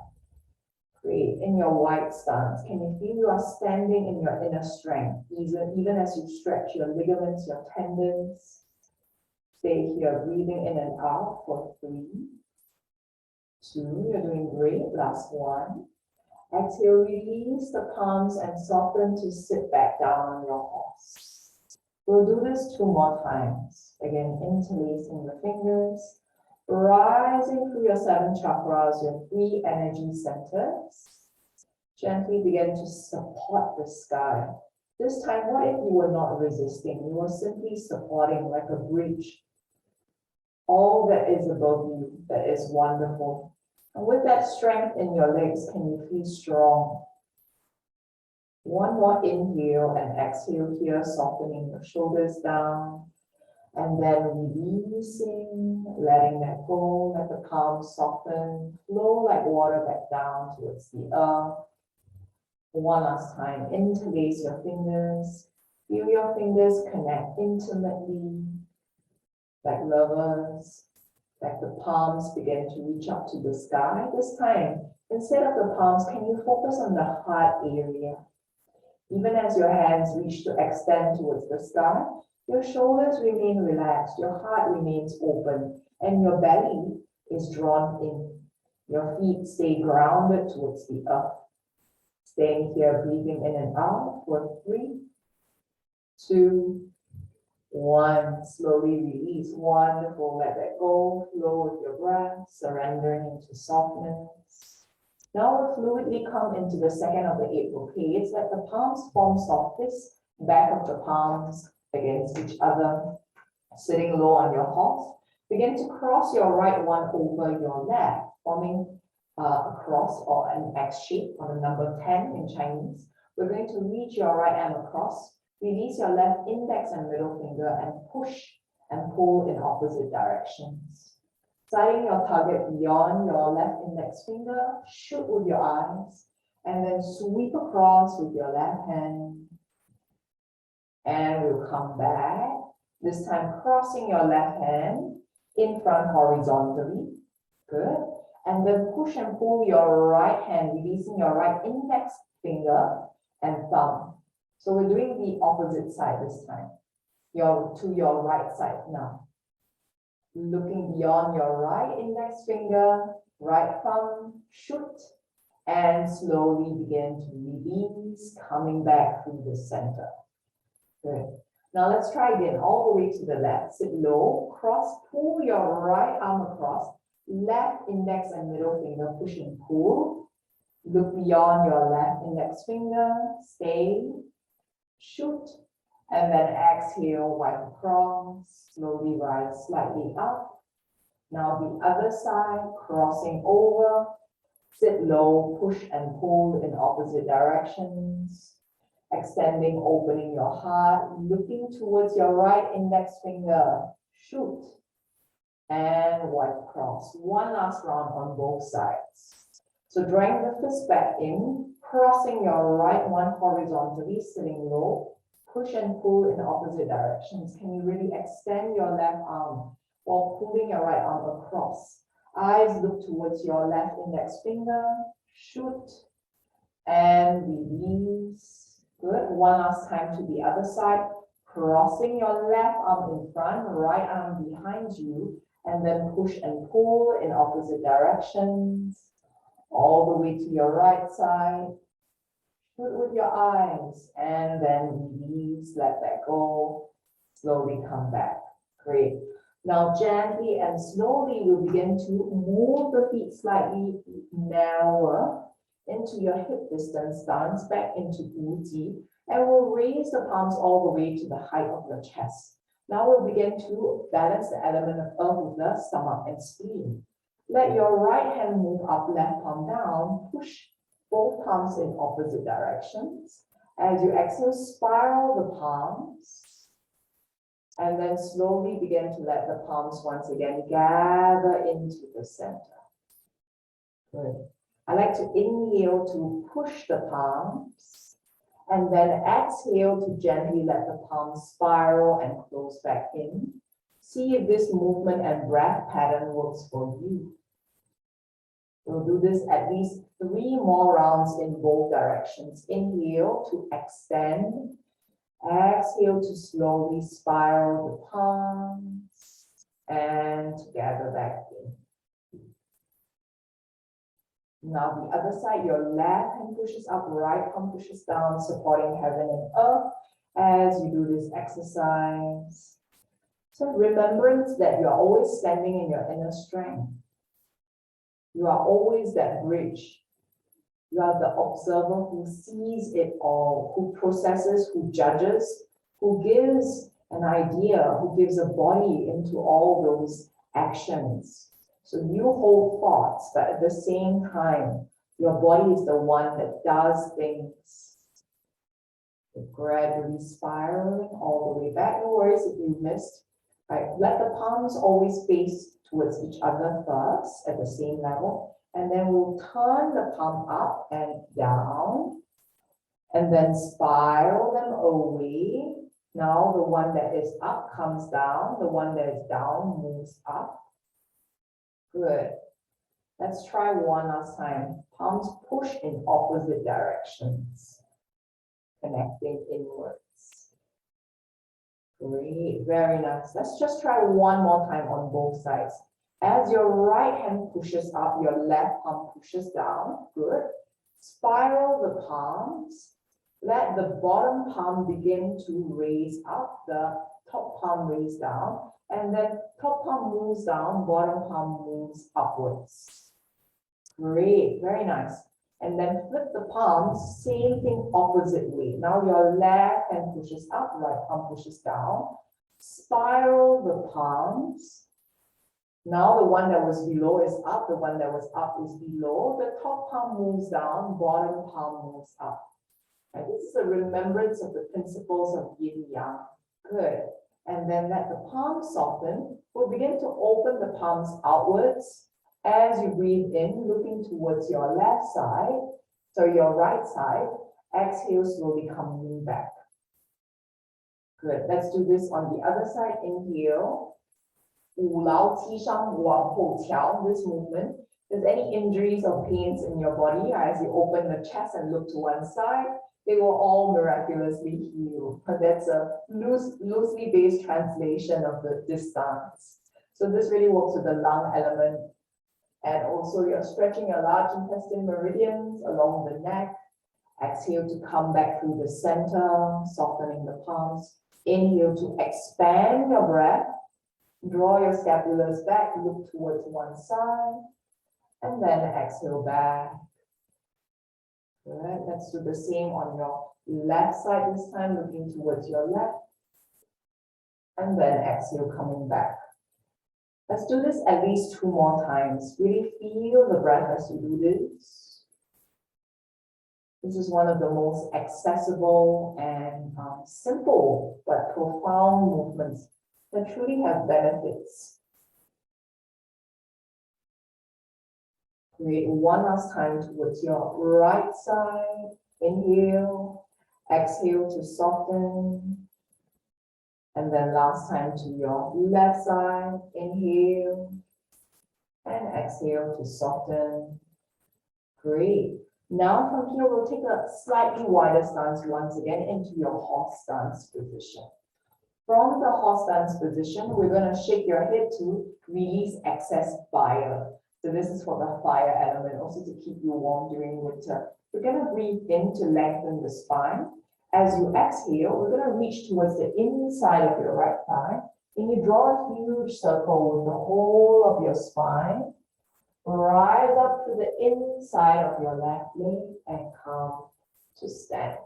[SPEAKER 1] Great. In your wide stance, can you feel you are standing in your inner strength, even as you stretch your ligaments, your tendons? Stay here, breathing in and out for 3, 2, you're doing great. Last 1. Exhale, release the palms and soften to sit back down on your horse. We'll do this 2 more times. Again, interlacing the fingers, rising through your 7 chakras, your 3 energy centers. Gently begin to support the sky. This time, what if you were not resisting? You were simply supporting like a bridge. All that is above you, that is wonderful. And with that strength in your legs, can you feel strong? 1 more inhale and exhale here, softening your shoulders down. And then releasing, letting that go, let the palms soften, flow like water back down towards the earth. One last time, interlace your fingers, feel your fingers connect intimately, like lovers, like the palms begin to reach up to the sky. This time, instead of the palms, can you focus on the heart area? Even as your hands reach to extend towards the sky, your shoulders remain relaxed, your heart remains open, and your belly is drawn in. Your feet stay grounded towards the earth. Staying here, breathing in and out for 3, 2, 1. Slowly release. Wonderful. Let that go. Flow with your breath, surrendering into softness. Now we'll fluidly come into the second of the 8 brocades. Let the palms form softest, back of the palms against each other. Sitting low on your horse. Begin to cross your right one over your left, forming a cross or an X shape on the number 10 in Chinese. We're going to reach your right arm across, release your left index and middle finger and push and pull in opposite directions. Sighting your target beyond your left index finger, shoot with your eyes, and then sweep across with your left hand. And we'll come back, this time crossing your left hand in front horizontally. Good. And then push and pull your right hand, releasing your right index finger and thumb. So we're doing the opposite side this time. To your right side now. Looking beyond your right index finger, right thumb, shoot, and slowly begin to release, coming back through the center. Good. Now let's try again, all the way to the left. Sit low, cross, pull your right arm across, left index and middle finger, push and pull. Look beyond your left index finger, stay, shoot, and then exhale, wipe across, slowly rise slightly up. Now the other side, crossing over, sit low, push and pull in opposite directions. Extending, opening your heart, looking towards your right index finger, shoot, and wipe across. One last round on both sides. So drawing the fist back in, crossing your right one horizontally, sitting low, push and pull in opposite directions. Can you really extend your left arm while pulling your right arm across? Eyes look towards your left index finger, shoot, and release. Good. One last time to the other side, crossing your left arm in front, right arm behind you, and then push and pull in opposite directions, all the way to your right side. Shoot with your eyes, and then release, let that go, slowly come back. Great. Now gently and slowly we'll begin to move the feet slightly narrower into your hip distance, dance back into Wu-Ji, and we'll raise the palms all the way to the height of your chest. Now we'll begin to balance the element of earth with the stomach and spleen. Let your right hand move up, left palm down, push both palms in opposite directions. As you exhale, spiral the palms, and then slowly begin to let the palms once again gather into the center. Good. I like to inhale to push the palms, and then exhale to gently let the palms spiral and close back in. See if this movement and breath pattern works for you. We'll do this at least 3 more rounds in both directions. Inhale to extend. Exhale to slowly spiral the palms and gather back in. Now the other side, your left hand pushes up, right palm pushes down, supporting heaven and earth as you do this exercise. So remembrance that you're always standing in your inner strength. You are always that bridge. You are the observer who sees it all, who processes, who judges, who gives an idea, who gives a body into all those actions. So you hold thoughts, but at the same time, your body is the one that does things. You're gradually spiraling all the way back. No worries if you missed Right, let the palms always face towards each other first at the same level, and then we'll turn the palm up and down, and then spiral them away. Now the one that is up comes down, the one that is down moves up. Good. Let's try one last time. Palms push in opposite directions, connecting inwards. Great, very nice. Let's just try one more time on both sides. As your right hand pushes up, your left palm pushes down. Good. Spiral the palms. Let the bottom palm begin to raise up, the top palm raise down, and then top palm moves down, bottom palm moves upwards. Great, very nice. And then flip the palms, same thing opposite way. Now your left hand pushes up, right palm pushes down. Spiral the palms. Now the one that was below is up, the one that was up is below. The top palm moves down, bottom palm moves up. Right, this is a remembrance of the principles of yin yang. Good. And then let the palms soften. We'll begin to open the palms outwards. As you breathe in, looking towards your left side, so your right side, exhale, slowly coming back. Good. Let's do this on the other side. Inhale. 五劳七伤往后调. This movement. If there's any injuries or pains in your body as you open the chest and look to one side, they will all miraculously heal. But that's a loosely based translation of this stance. So this really works with the lung element. And also you're stretching your large intestine meridians along the neck. Exhale to come back through the center, softening the palms. Inhale to expand your breath. Draw your scapulars back, look towards one side. And then exhale back. Good. Let's do the same on your left side this time, looking towards your left. And then exhale, coming back. Let's do this at least 2 more times. Really feel the breath as you do this. This is one of the most accessible and simple but profound movements that truly have benefits. Create one last time towards your right side. Inhale, exhale to soften. And then last time to your left side. Inhale and exhale to soften. Great. Now from here, we'll take a slightly wider stance once again into your horse stance position. From the horse stance position, we're going to shake your head to release excess fire. So this is for the fire element, also to keep you warm during winter. We're going to breathe in to lengthen the spine. As you exhale, we're going to reach towards the inside of your right thigh. And you draw a huge circle with the whole of your spine. Rise up to the inside of your left leg and come to stand.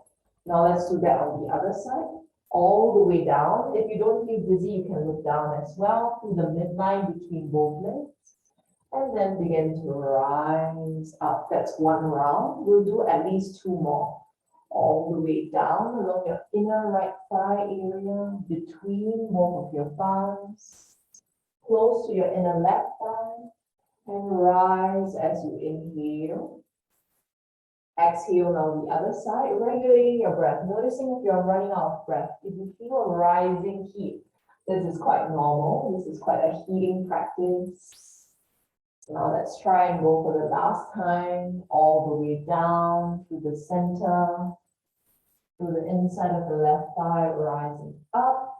[SPEAKER 1] Now let's do that on the other side. All the way down. If you don't feel dizzy, you can look down as well through the midline between both legs. And then begin to rise up. That's one round. We'll do at least 2 more. All the way down along your inner right thigh area, between both of your thumbs, close to your inner left thigh, and rise as you inhale. Exhale now the other side, regulating your breath, noticing if you're running out of breath. If you feel a rising heat, this is quite normal. This is quite a healing practice. Now let's try and go for the last time, all the way down to the center, through the inside of the left thigh, rising up.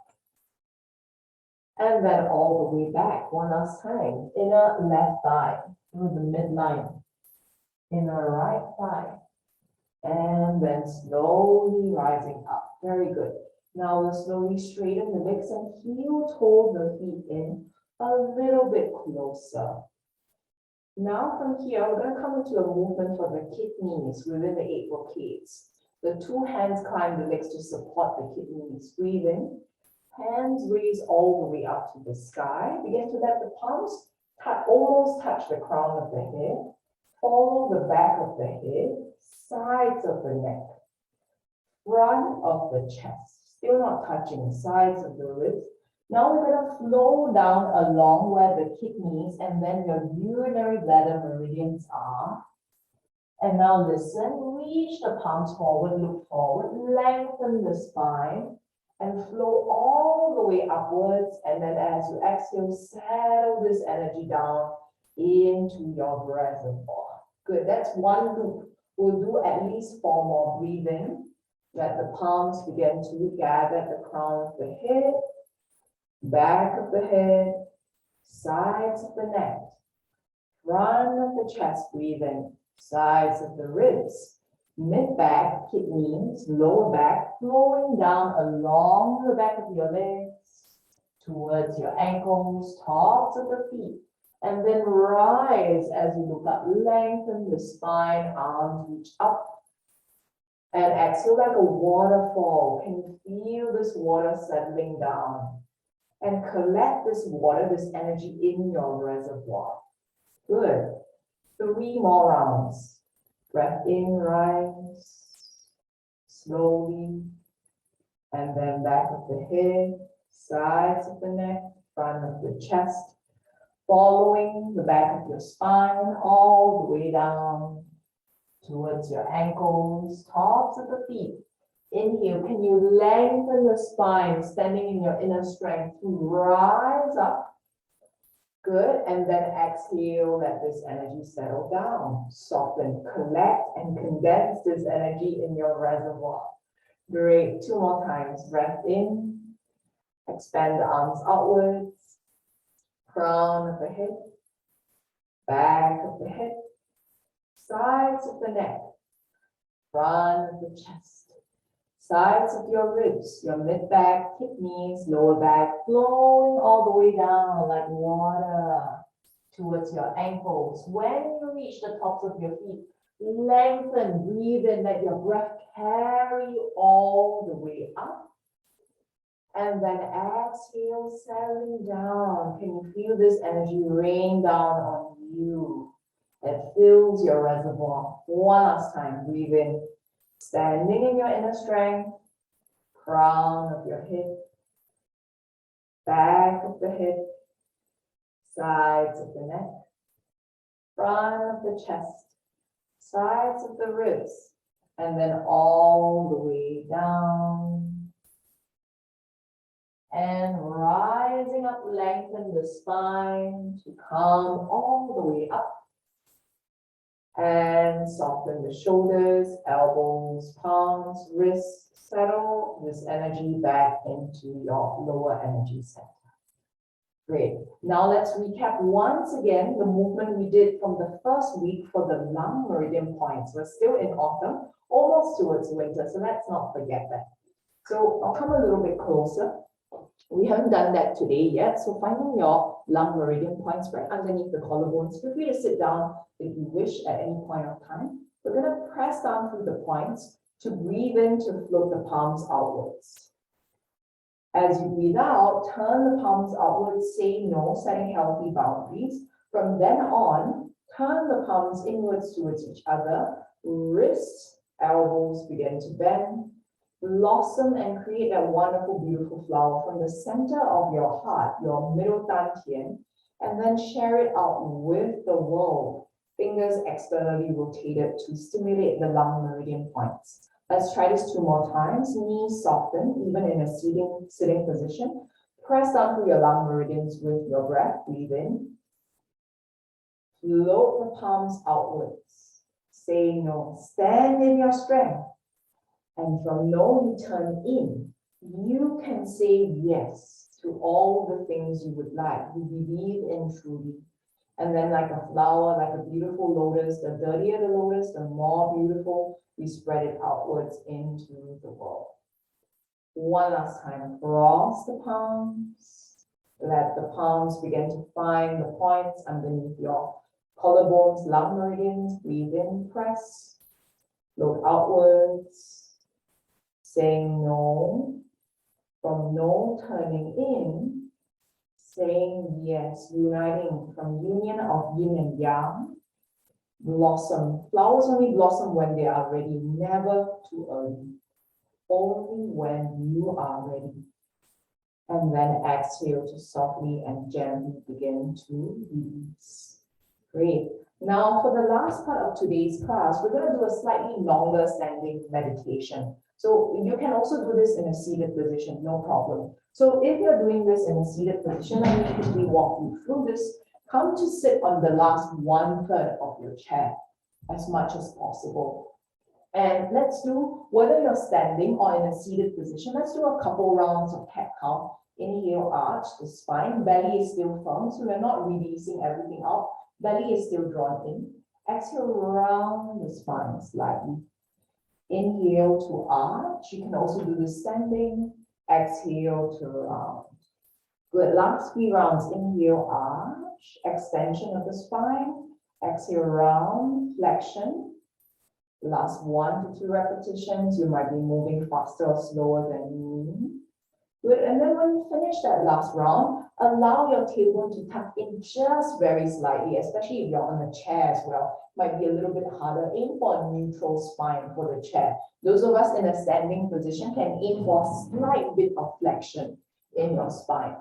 [SPEAKER 1] And then all the way back, one last time, inner left thigh, through the midline, inner right thigh. And then slowly rising up. Very good. Now we'll slowly straighten the legs and heel toe the feet in a little bit closer. Now from here, we're going to come into a movement for the kidneys within the 8 brocades. The 2 hands climb the legs to support the kidneys. Breathe in. Hands raise all the way up to the sky. Begin to let the palms almost touch the crown of the head. Follow the back of the head, sides of the neck, front of the chest. Still not touching sides of the ribs. Now we're going to flow down along where the kidneys and then your urinary bladder meridians are. And now listen, reach the palms forward, look forward, lengthen the spine and flow all the way upwards. And then as you exhale, settle this energy down into your reservoir. Good, that's one loop. We'll do at least 4 more. Breathe in. Let the palms begin to gather at the crown of the head, back of the head, sides of the neck, front of the chest. Breathe in. Sides of the ribs, mid-back, kidneys, lower back, flowing down along the back of your legs, towards your ankles, tops of the feet, and then rise as you look up, lengthen the spine, arms reach up, and exhale like a waterfall. Can you feel this water settling down? And collect this water, this energy in your reservoir. Good. 3 more rounds. Breath in, rise, slowly, and then back of the head, sides of the neck, front of the chest, following the back of your spine all the way down towards your ankles, tops of the feet. Inhale, can you lengthen the spine, standing in your inner strength to rise up? Good, and then exhale, let this energy settle down. Soften, collect, and condense this energy in your reservoir. Great, 2 more times. Breath in, expand the arms outwards, crown of the head, back of the head, sides of the neck, front of the chest, sides of your ribs, your mid-back, kidneys, lower back, flowing all the way down like water towards your ankles. When you reach the tops of your feet, lengthen, breathe in, let your breath carry you all the way up. And then exhale, settling down. Can you feel this energy rain down on you? It fills your reservoir. One last time, breathe in. Standing in your inner strength, crown of your head, back of the head, sides of the neck, front of the chest, sides of the ribs, and then all the way down. And rising up, lengthen the spine to come all the way up. And soften the shoulders, elbows, palms, wrists, settle this energy back into your lower energy center. Great. Now let's recap once again the movement we did from the first week for the lung meridian points. We're still in autumn, almost towards winter, so let's not forget that. So I'll come a little bit closer. We haven't done that today yet, so finding your lung meridian points right underneath the collarbones. Feel free to sit down if you wish at any point of time. We're going to press down through the points to breathe in to float the palms outwards. As you breathe out, turn the palms outwards, say no, setting healthy boundaries. From then on, turn the palms inwards towards each other, wrists, elbows begin to bend. Blossom and create that wonderful, beautiful flower from the center of your heart, your middle dantian, and then share it out with the world. Fingers externally rotated to stimulate the lung meridian points. Let's try this 2 more times. Knees soften, even in a sitting position. Press down through your lung meridians with your breath. Breathe in. Float the palms outwards. Say no. Stand in your strength. And from no, you turn in. You can say yes to all the things you would like, you believe in truly. And then like a flower, like a beautiful lotus, the dirtier the lotus, the more beautiful, we spread it outwards into the world. One last time, cross the palms. Let the palms begin to find the points underneath your collarbones, lung meridians. Breathe in, press, look outwards. Saying no, from no turning in, saying yes, uniting from union of yin and yang, blossom. Flowers only blossom when they are ready, never too early, only when you are ready. And then exhale to softly and gently begin to release. Great. Now for the last part of today's class, we're going to do a slightly longer standing meditation. So you can also do this in a seated position, no problem. So if you're doing this in a seated position, let me quickly walk you through this. Come to sit on the last 1/3 of your chair as much as possible. And let's do, whether you're standing or in a seated position, let's do a couple rounds of cat cow. Inhale, arch the spine, belly is still firm, so we're not releasing everything out. Belly is still drawn in. Exhale, round the spine slightly. Inhale to arch. You can also do this standing. Exhale to round. Good. Last 3 rounds. Inhale, arch, extension of the spine. Exhale, round, flexion. Last 1 to 2 repetitions. You might be moving faster or slower than me. Good. And then when you finish that last round, allow your tailbone to tuck in just very slightly, especially if you're on a chair as well. Might be a little bit harder. Aim for a neutral spine for the chair. Those of us in a standing position can aim for a slight bit of flexion in your spine.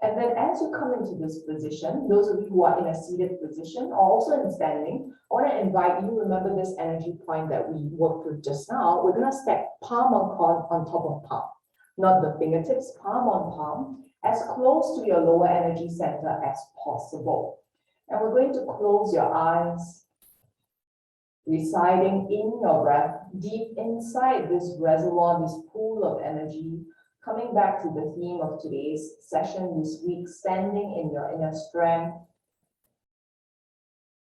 [SPEAKER 1] And then as you come into this position, those of you who are in a seated position or also in standing, I want to invite you, remember this energy point that we worked with just now. We're going to stack palm on top of palm. Not the fingertips, palm on palm, as close to your lower energy center as possible. And we're going to close your eyes, residing in your breath, deep inside this reservoir, this pool of energy, coming back to the theme of today's session this week, standing in your inner strength.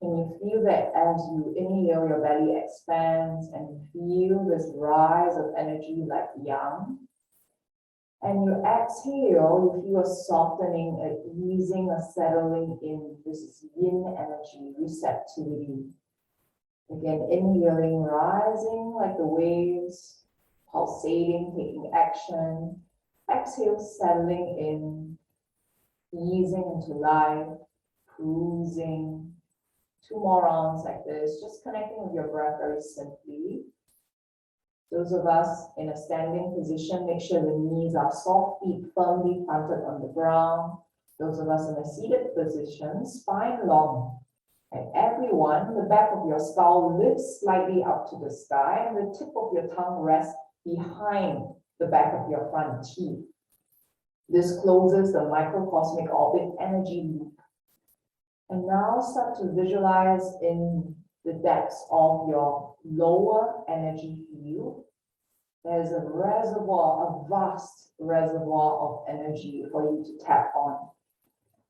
[SPEAKER 1] Can you feel that as you inhale, your belly expands and feel this rise of energy like yang? And you exhale, you feel a softening, a easing, a settling in. This is yin energy, receptivity. Again, inhaling, rising like the waves, pulsating, taking action. Exhale, settling in, easing into life, cruising. 2 more rounds like this, just connecting with your breath very simply. Those of us in a standing position, make sure the knees are soft, feet firmly planted on the ground. Those of us in a seated position, spine long. And everyone, the back of your skull lifts slightly up to the sky, and the tip of your tongue rests behind the back of your front teeth. This closes the microcosmic orbit energy loop. And now start to visualize in the depths of your lower energy field. There's a reservoir, a vast reservoir of energy for you to tap on.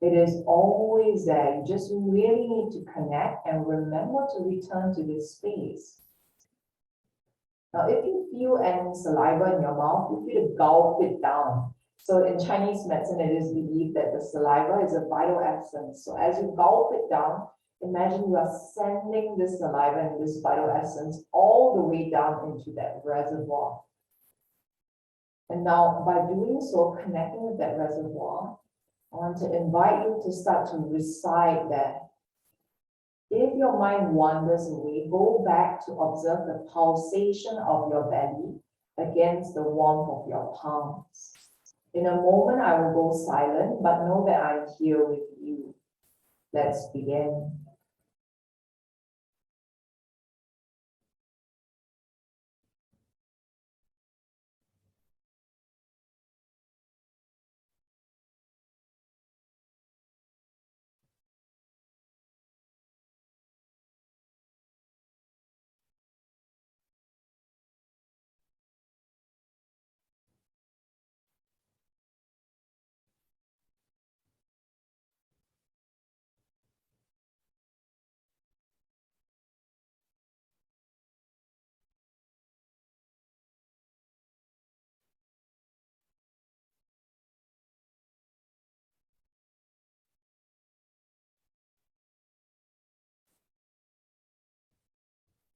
[SPEAKER 1] It is always there. You just really need to connect and remember to return to this space. Now, if you feel any saliva in your mouth, you feel to gulp it down. So in Chinese medicine, it is believed that the saliva is a vital essence. So as you gulp it down, imagine you are sending this saliva and this vital essence all the way down into that reservoir. And now, by doing so, connecting with that reservoir, I want to invite you to start to recite that. If your mind wanders away, go back to observe the pulsation of your belly against the warmth of your palms. In a moment, I will go silent, but know that I'm here with you. Let's begin.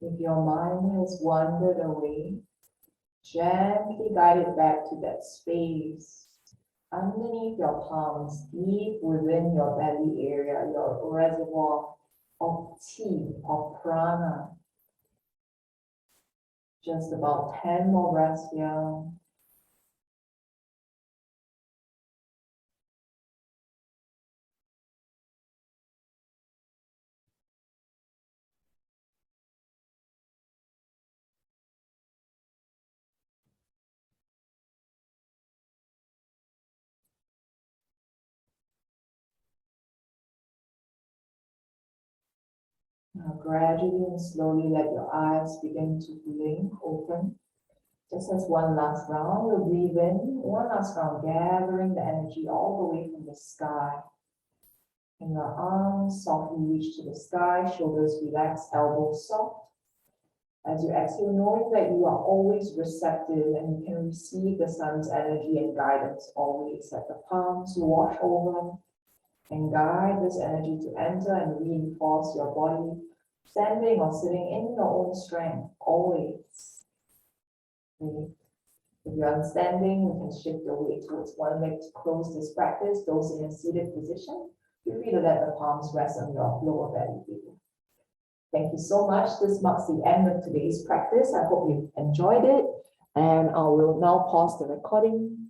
[SPEAKER 1] If your mind has wandered away, gently guide it back to that space underneath your palms, deep within your belly area, your reservoir of chi, of prana. Just about 10 more breaths here. Now gradually and slowly let your eyes begin to blink open. Just as one last round, we'll breathe in, one last round, gathering the energy all the way from the sky. And your arms softly reach to the sky, shoulders relaxed, elbows soft. As you exhale, knowing that you are always receptive and you can receive the sun's energy and guidance always. Let the palms wash over and guide this energy to enter and reinforce your body, standing or sitting in your own strength, always. If you're standing, you can shift your weight towards one leg to close this practice. Those in a seated position, feel free to let the palms rest on your lower belly. Thank you so much. This marks the end of today's practice. I hope you enjoyed it. And I will now pause the recording